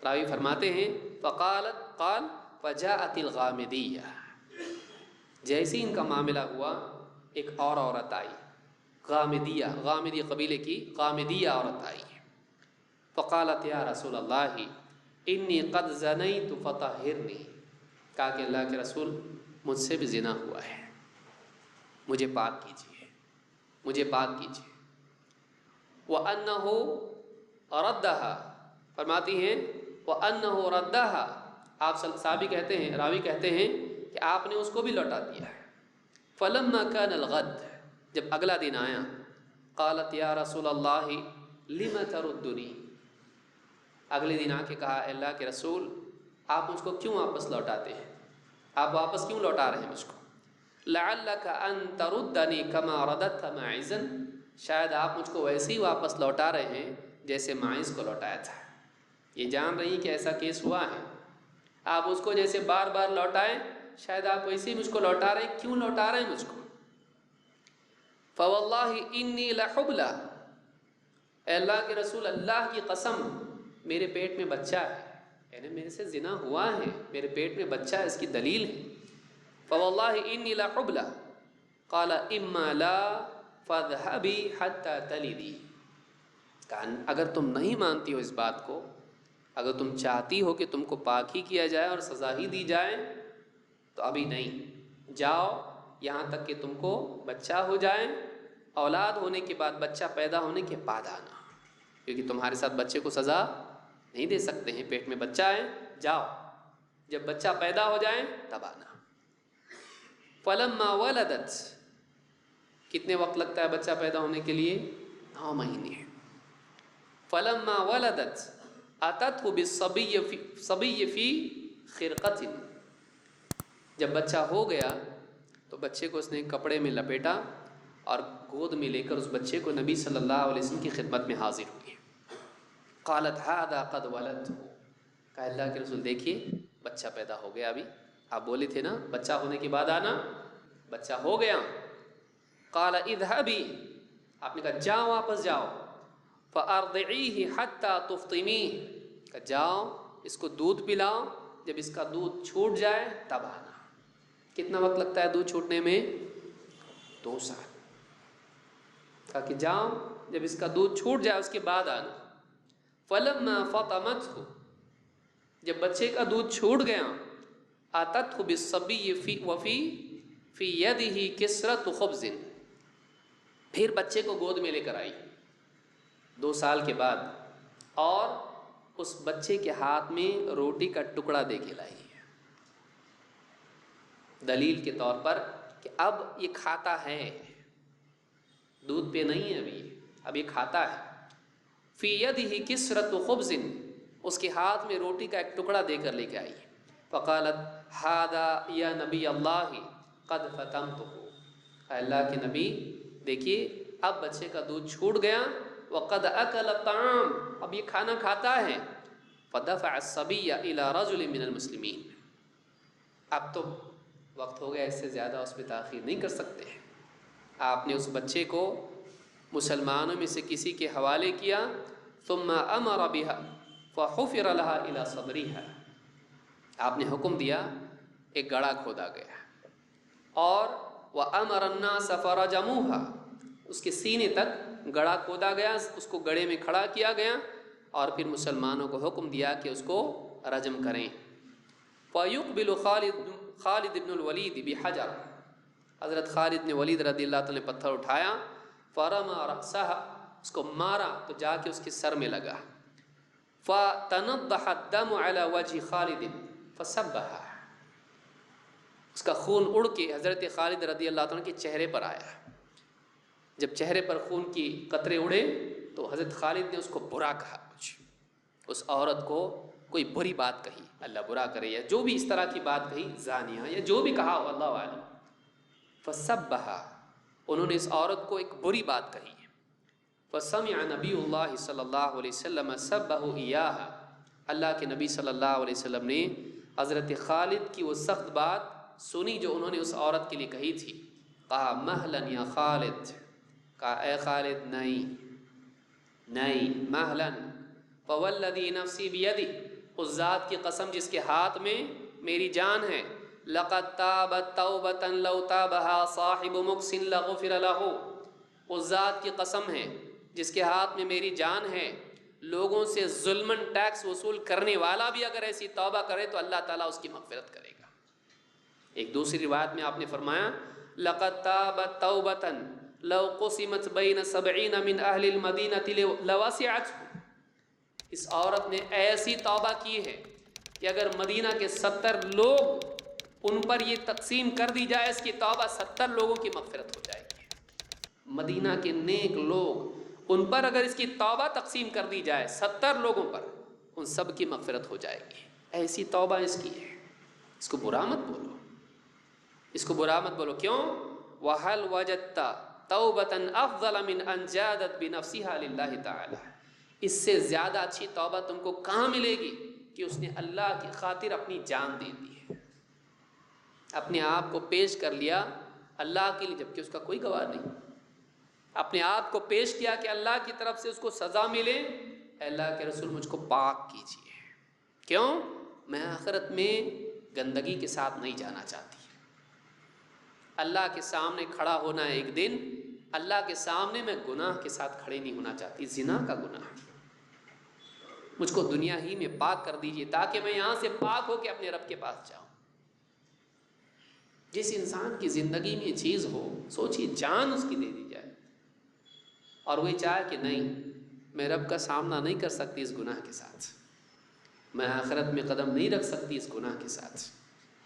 راوی فرماتے ہیں قال فجاءت الغامدیہ، جیسے ان کا معاملہ ہوا ایک اور عورت آئی، غامدی قبیلے کی غامدیہ عورت آئی، فقالت یا رسول اللہ انی قد زنیت فطہرنی، کہا کہ اللہ کے رسول مجھ سے بھی زنا ہوا ہے، مجھے پاک کیجیے، مجھے پاک کیجیے۔ وَأَنَّهُ رَدَّهَا، فرماتی ہیں وَأَنَّهُ رَدَّهَا، آپ صحابی کہتے ہیں، راوی کہتے ہیں کہ آپ نے اس کو بھی لوٹا دیا ہے۔ فَلَمَّا كَانَ الْغَدُ، جب اگلا دن آیا، قالت یا رسول اللہ لِمَ تَرُدُّنِي، اگلے دن آ کے کہا اے اللہ کے رسول آپ مجھ کو کیوں واپس لوٹاتے ہیں، آپ واپس کیوں لوٹا رہے ہیں مجھ کو؟ لعلک ان تردنی کما رددت معیزا، شاید آپ مجھ کو ویسے ہی واپس لوٹا رہے ہیں جیسے معیز کو لوٹایا تھا۔ یہ جان رہی کہ ایسا کیس ہوا ہے، آپ اس کو جیسے بار بار لوٹائیں، شاید آپ ویسے ہی مجھ کو لوٹا رہے ہیں، کیوں لوٹا رہے ہیں مجھ کو؟ فواللہ انی لحبلی، اے اللہ کے رسول اللہ کی قسم میرے پیٹ میں بچہ ہے، یعنی میرے سے زنا ہوا ہے، میرے پیٹ میں بچہ ہے، اس کی دلیل ہے۔ فواللہ انی لحبلی قال اما لا فاذهبی حتی تلدی، اگر تم نہیں مانتی ہو اس بات کو، اگر تم چاہتی ہو کہ تم کو پاک ہی کیا جائے اور سزا ہی دی جائے تو ابھی نہیں، جاؤ یہاں تک کہ تم کو بچہ ہو جائے، اولاد ہونے کے بعد، بچہ پیدا ہونے کے بعد آنا، کیونکہ تمہارے ساتھ بچے کو سزا نہیں دے سکتے ہیں، پیٹ میں بچہ ہے، جاؤ جب بچہ پیدا ہو جائے تب آنا۔ فلما ولدت، کتنے وقت لگتا ہے بچہ پیدا ہونے کے لیے؟ 9 مہینے۔ فلما ولدت اتته بالصبی فی خرقۃ، جب بچہ ہو گیا تو بچے کو اس نے کپڑے میں لپیٹا اور گود میں لے کر اس بچے کو نبی صلی اللہ علیہ وسلم کی خدمت میں حاضر ہوئی۔ قالت هذا قد ولدته، کہا اللہ کے رسول دیکھیے بچہ پیدا ہو گیا، ابھی آپ بولے تھے نا بچہ ہونے کے بعد آنا، بچہ ہو گیا۔ قال اذهبی، آپ نے کہا جاؤ واپس جاؤ، فارضعیہ حتی تفطمیہ، کہ جاؤ اس کو دودھ پلاؤ، جب اس کا دودھ چھوٹ جائے تب آنا۔ کتنا وقت لگتا ہے دودھ چھوٹنے میں؟ 2 سال۔ کہا کہ جاؤ جب اس کا دودھ چھوٹ جائے اس کے بعد آنا۔ فلما فطمته، جب بچے کا دودھ چھوٹ گیا، اتته بالصبی وفی یدہ کسرۃ خبز، پھر بچے کو گود میں لے کر آئی 2 سال کے بعد، اور اس بچے کے ہاتھ میں روٹی کا ٹکڑا دے کے لائی، دلیل کے طور پر کہ اب یہ کھاتا ہے، دودھ پہ نہیں ہے اب یہ کھاتا ہے۔ فی یدہ کسرۃ خبز، اس کے ہاتھ میں روٹی کا ایک ٹکڑا دے کر لے کے آئی۔ فقالت ھذا یا نبی اللہ قد فطمتہ، اے اللہ کے نبی دیکھیے اب بچے کا دودھ چھوٹ گیا، وقد اکل الطعام، اب یہ کھانا کھاتا ہے۔ فدفع الصبی الی رجل من المسلمین، اب تو وقت ہو گیا، اس سے زیادہ اس پہ تاخیر نہیں کر سکتے ہیں، آپ نے اس بچے کو مسلمانوں میں سے کسی کے حوالے کیا۔ ثم امر بها فحفر لها الى صدرها، آپ نے حکم دیا ایک گڑھا کھودا گیا، اور وامر الناس فرجموها، اس کے سینے تک گڑھا کھودا گیا، اس کو گڑھے میں کھڑا کیا گیا، اور پھر مسلمانوں کو حکم دیا کہ اس کو رجم کریں۔ فیقبل خالد بن الولید بحجر، حضرت خالد نے ولید رضی اللہ تعالیٰ نے پتھر اٹھایا، فرما رأسها، اس کو مارا تو جا کے اس کے سر میں لگا۔ فتنضح الدم على وجه خالد فسبها، اس کا خون اڑ کے حضرت خالد رضی اللہ تعالیٰ کے چہرے پر آیا، جب چہرے پر خون کی قطرے اڑے تو حضرت خالد نے اس کو برا کہا، اس عورت کو کوئی بری بات کہی، اللہ برا کرے، یا جو بھی اس طرح کی بات کہی، زانیہ یا جو بھی کہا اللہ عالم۔ فسبها، انہوں نے اس عورت کو ایک بری بات کہی۔ فسمع نبی اللہ صلی اللہ علیہ وسلم سبہ ایاہا، اللہ کے نبی صلی اللہ علیہ وسلم نے حضرت خالد کی وہ سخت بات سنی جو انہوں نے اس عورت کے لیے کہی تھی۔ کہا مہلا یا خالد، کہا اے خالد نہیں نہیں، مہلا، فوالذی نفسی بیدی، اس ذات کی قسم جس کے ہاتھ میں میری جان ہے، لقد تابت توبۃ لو تابها صاحب مکس لغفر له، اس ذات کی قسم ہے جس کے ہاتھ میں میری جان ہے، لوگوں سے ظلمن ٹیکس وصول کرنے والا بھی اگر ایسی توبہ کرے تو اللہ تعالیٰ اس کی مغفرت کرے گا۔ ایک دوسری روایت میں آپ نے فرمایا لقد تابت توبۃ لو قسمت بین 70 من اہل المدینہ لوسعتهم، اس عورت نے ایسی توبہ کی ہے کہ اگر مدینہ کے 70 لوگ ان پر یہ تقسیم کر دی جائے اس کی توبہ، 70 لوگوں کی مغفرت ہو جائے گی۔ مدینہ کے نیک لوگ ان پر اگر اس کی توبہ تقسیم کر دی جائے 70 لوگوں پر، ان سب کی مغفرت ہو جائے گی۔ ایسی توبہ اس کی ہے، اس کو برا مت بولو، اس کو برا مت بولو۔ کیوں؟ وَهَلْ وَجَدْتَ تَوْبَةً أَفْضَلَ مِنْ أَنْ جَادَتْ بِنَفْسِهَا لِلَّهِ تَعَالَى، اس سے زیادہ اچھی توبہ تم کو کہاں ملے گی کہ اس نے اللہ کی خاطر اپنی جان دے دی ہے، اپنے آپ کو پیش کر لیا اللہ کے لیے، جبکہ اس کا کوئی گواہ نہیں، اپنے آپ کو پیش کیا کہ اللہ کی طرف سے اس کو سزا ملے، اے اللہ کے رسول مجھ کو پاک کیجیے۔ کیوں؟ میں آخرت میں گندگی کے ساتھ نہیں جانا چاہتی، اللہ کے سامنے کھڑا ہونا ہے ایک دن، اللہ کے سامنے میں گناہ کے ساتھ کھڑے نہیں ہونا چاہتی، زنا کا گناہ، مجھ کو دنیا ہی میں پاک کر دیجیے تاکہ میں یہاں سے پاک ہو کے اپنے رب کے پاس جاؤں۔ جس انسان کی زندگی میں یہ چیز ہو، سوچیے جان اس کی دے دی جائے اور وہی چاہے کہ نہیں میں رب کا سامنا نہیں کر سکتی اس گناہ کے ساتھ، میں آخرت میں قدم نہیں رکھ سکتی اس گناہ کے ساتھ،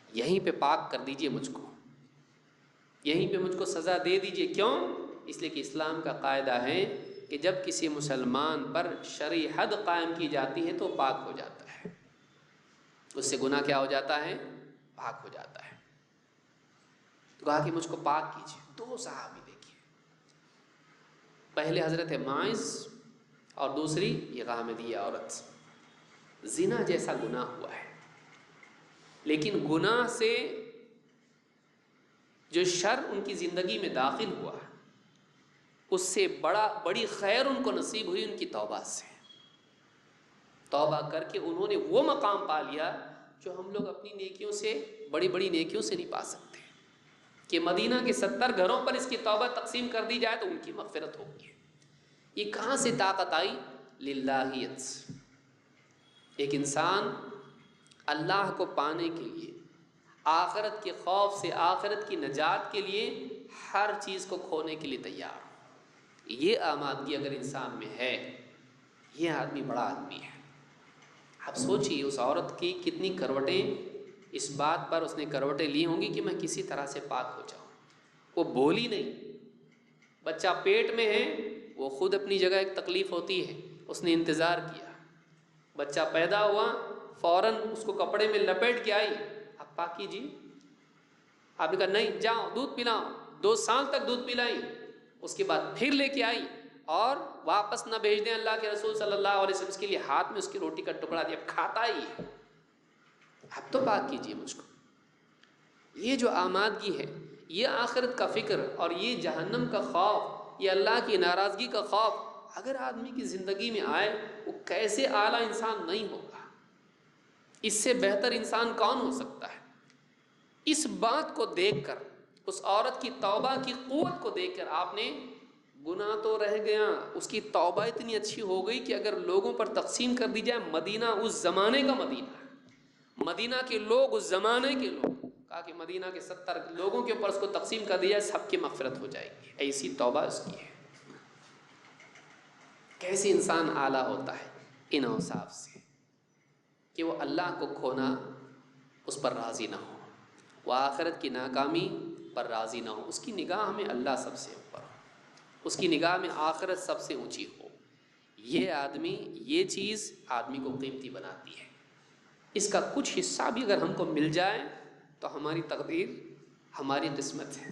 یہیں پہ پاک کر دیجیے مجھ کو، یہیں پہ مجھ کو سزا دے دیجیے۔ کیوں؟ اس لیے کہ اسلام کا قاعدہ ہے کہ جب کسی مسلمان پر شرعی حد قائم کی جاتی ہے تو پاک ہو جاتا ہے، اس سے گناہ کیا ہو جاتا ہے؟ پاک ہو جاتا ہے۔ تو کہا کہ مجھ کو پاک کیجیے۔ 2 صحابی دیکھیے، پہلے حضرت ماعز اور دوسری یہ غامدیہ عورت، زنا جیسا گناہ ہوا ہے، لیکن گناہ سے جو شر ان کی زندگی میں داخل ہوا اس سے بڑی خیر ان کو نصیب ہوئی ان کی توبہ سے۔ توبہ کر کے انہوں نے وہ مقام پا لیا جو ہم لوگ اپنی نیکیوں سے، بڑی بڑی نیکیوں سے نہیں پا سکتے، کہ مدینہ کے 70 گھروں پر اس کی توبہ تقسیم کر دی جائے تو ان کی مغفرت ہوگی۔ یہ کہاں سے طاقت آئی؟ للہیت۔ ایک انسان اللہ کو پانے کے لیے، آخرت کے خوف سے، آخرت کی نجات کے لیے ہر چیز کو کھونے کے لیے تیار ہو، یہ آمادگی اگر انسان میں ہے، یہ آدمی بڑا آدمی ہے۔ آپ سوچیے اس عورت کی کتنی کروٹیں اس بات پر اس نے کروٹیں لی ہوں گی کہ میں کسی طرح سے پاک ہو جاؤں۔ وہ بولی نہیں، بچہ پیٹ میں ہے، وہ خود اپنی جگہ ایک تکلیف ہوتی ہے، اس نے انتظار کیا، بچہ پیدا ہوا، فوراً اس کو کپڑے میں لپیٹ کے آئی، اب پاک کیجیے۔ آپ نے کہا نہیں جاؤ دودھ پلاؤ، 2 سال تک دودھ پلائی، اس کے بعد پھر لے کے آئی اور واپس نہ بھیج دیں اللہ کے رسول صلی اللہ علیہ وسلم، اس کے لیے ہاتھ میں اس کی روٹی کا ٹکڑا دیا، اب کھاتا ہی ہے، اب تو پاک کیجیے مجھ کو۔ یہ جو آمادگی ہے، یہ آخرت کا فکر اور یہ جہنم کا خوف، یہ اللہ کی ناراضگی کا خوف اگر آدمی کی زندگی میں آئے، وہ کیسے اعلیٰ انسان نہیں ہوگا؟ اس سے بہتر انسان کون ہو سکتا ہے؟ اس بات کو دیکھ کر، اس عورت کی توبہ کی قوت کو دیکھ کر، آپ نے گناہ تو رہ گیا، اس کی توبہ اتنی اچھی ہو گئی کہ اگر لوگوں پر تقسیم کر دی جائے، مدینہ اس زمانے کا مدینہ کے لوگ، اس زمانے کے لوگ، کہا کہ مدینہ کے 70 لوگوں کے اوپر اس کو تقسیم کر دیا جائے، سب کی مغفرت ہو جائے گی۔ ایسی توبہ اس کی ہے۔ کیسے انسان اعلیٰ ہوتا ہے؟ ان اوصاف سے کہ وہ اللہ کو کھونا اس پر راضی نہ ہو، وہ آخرت کی ناکامی پر راضی نہ ہو، اس کی نگاہ میں اللہ سب سے اوپر ہو، اس کی نگاہ میں آخرت سب سے اونچی ہو۔ یہ آدمی، یہ چیز آدمی کو قیمتی بناتی ہے۔ اس کا کچھ حصہ بھی اگر ہم کو مل جائے تو ہماری تقدیر، ہماری قسمت ہے،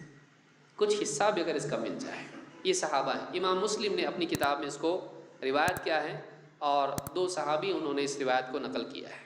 کچھ حصہ بھی اگر اس کا مل جائے۔ یہ صحابہ ہیں، امام مسلم نے اپنی کتاب میں اس کو روایت کیا ہے، اور 2 صحابی انہوں نے اس روایت کو نقل کیا ہے۔